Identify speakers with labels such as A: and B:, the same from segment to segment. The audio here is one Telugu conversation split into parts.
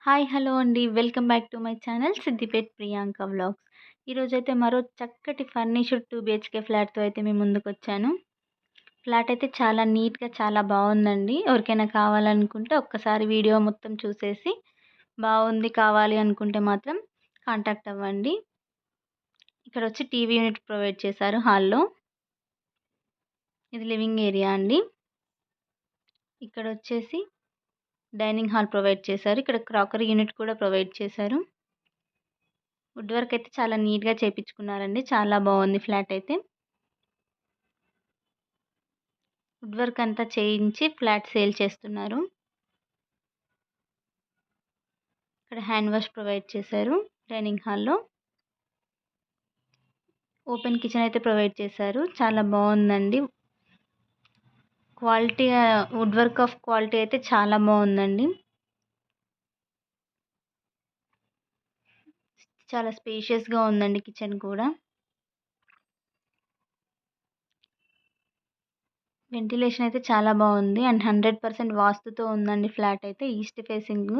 A: హాయ్! హలో అండి. Welcome back to my channel Siddipet Priyanka vlogs. ఈరోజైతే మరో చక్కటి ఫర్నిష్డ్ 2 బీహెచ్‌కే ఫ్లాట్‌తో అయితే మీ ముందుకొచ్చాను. ఫ్లాట్ అయితే చాలా నీట్‌గా చాలా బావుందండి. ఎవరికైనా కావాలనుకుంటే ఒక్కసారి వీడియో మొత్తం చూసేసి బావుంది కావాలి అనుకుంటే మాత్రం కాంటాక్ట్ అవ్వండి. ఇక్కడొచ్చి టీవీ యూనిట్ ప్రొవైడ్ చేశారు హాల్‌లో. ఇది లివింగ్ ఏరియా అండి. ఇక్కడొచ్చేసి డైనింగ్ హాల్ ప్రొవైడ్ చేశారు. ఇక్కడ క్రాకరీ యూనిట్ కూడా ప్రొవైడ్ చేశారు. వుడ్ వర్క్ అయితే చాలా నీట్‌గా చేపించుకున్నారండి. చాలా బావుంది ఫ్లాట్ అయితే. వుడ్ వర్క్ అంతా చేయించి ఫ్లాట్ సేల్ చేస్తున్నారు. ఇక్కడ హ్యాండ్ వాష్ ప్రొవైడ్ చేశారు డైనింగ్ హాల్‌లో. ఓపెన్ కిచెన్ అయితే ప్రొవైడ్ చేశారు. చాలా బావుందండి. Quality wood work of quality అయితే చాలా బావుందండి. చాలా స్పేషియస్‌గా ఉందండి కిచెన్ కూడా. వెంటిలేషన్ అయితే చాలా బావుంది. అండ్ 100% వాస్తుతో ఉందండి ఫ్లాట్ అయితే. East facing.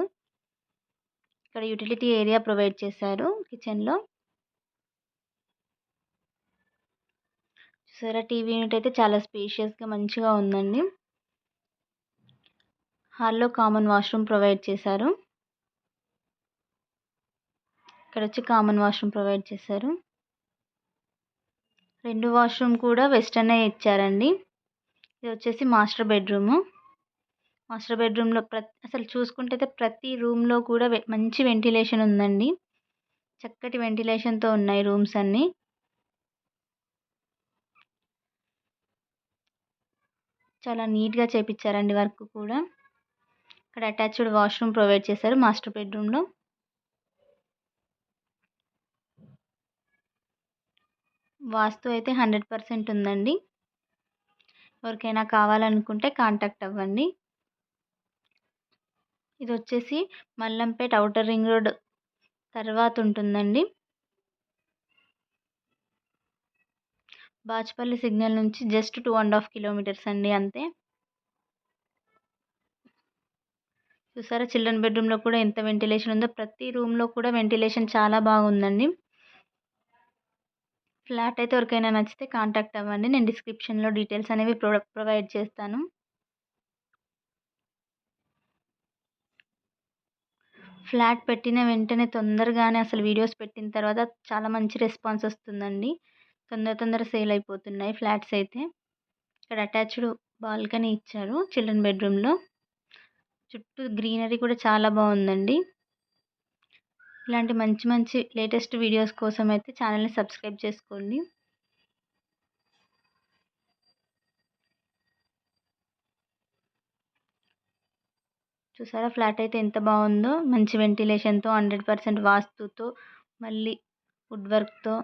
A: ఇక్కడ యుటిలిటీ ఏరియా ప్రొవైడ్ చేశారు కిచెన్‌లో. చూసారా టీవీ యూనిట్ అయితే చాలా స్పేషియస్‌గా మంచిగా ఉందండి. హాల్‌లో కామన్ వాష్‌రూమ్ ప్రొవైడ్ చేశారు. ఇక్కడొచ్చి కామన్ వాష్‌రూమ్ ప్రొవైడ్ చేశారు. 2 వాష్‌రూమ్ కూడా వెస్టర్నే ఇచ్చారండి. ఇదొచ్చేసి మాస్టర్ బెడ్‌రూము. మాస్టర్ బెడ్‌రూమ్‌లో అసలు చూసుకుంటే అయితే ప్రతి రూమ్‌లో కూడా మంచి వెంటిలేషన్ ఉందండి. చక్కటి వెంటిలేషన్‌తో ఉన్నాయి రూమ్స్ అన్నీ. చాలా నీట్‌గా చేపిచ్చారండి వర్క్ కూడా. ఇక్కడ అటాచ్డ్ వాష్‌రూమ్ ప్రొవైడ్ చేశారు మాస్టర్ బెడ్‌రూమ్‌లో. వాస్తు అయితే 100% ఉందండి. ఎవరికైనా కావాలనుకుంటే కాంటాక్ట్ అవ్వండి. ఇదొచ్చేసి మల్లంపేట్ ఔటర్ రింగ్ రోడ్ తర్వాత ఉంటుందండి. బాచ్పల్లి సిగ్నల్ నుంచి జస్ట్ 2½ కిలోమీటర్స్ అండి అంతే. చూసారా చిల్డ్రన్ బెడ్‌రూమ్‌లో కూడా ఎంత వెంటిలేషన్ ఉందో. ప్రతి రూమ్‌లో కూడా వెంటిలేషన్ చాలా బాగుందండి. ఫ్లాట్ అయితే ఎవరికైనా నచ్చితే కాంటాక్ట్ అవ్వండి. నేను డిస్క్రిప్షన్‌లో డీటెయిల్స్ అనేవి ప్రొవైడ్ చేస్తాను. ఫ్లాట్ పెట్టిన వెంటనే తొందరగానే అసలు వీడియోస్ పెట్టిన తర్వాత చాలా మంచి రెస్పాన్స్ వస్తుందండి. తొందర సేల్ అయిపోతున్నాయి ఫ్లాట్స్ అయితే. ఇక్కడ అటాచ్డ్ బాల్కనీ ఇచ్చారు చిల్డ్రన్ బెడ్‌రూమ్‌లో. చుట్టూ గ్రీనరీ కూడా చాలా బావుందండి. ఇలాంటి మంచి లేటెస్ట్ వీడియోస్ కోసం అయితే ఛానల్‌ని సబ్స్క్రైబ్ చేసుకోండి. చూసారా ఫ్లాట్ అయితే ఎంత బావుందో. మంచి వెంటిలేషన్‌తో 100% వాస్తుతో మళ్ళీ వుడ్ వర్క్‌తో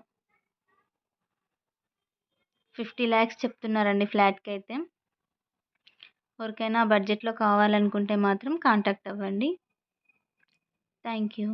A: 50 లాక్స్ చెప్తున్నారండి ఫ్లాట్‌కైతే. ఎవరికైనా బడ్జెట్‌లో కావాలనుకుంటే మాత్రం కాంటాక్ట్ అవ్వండి. Thank you.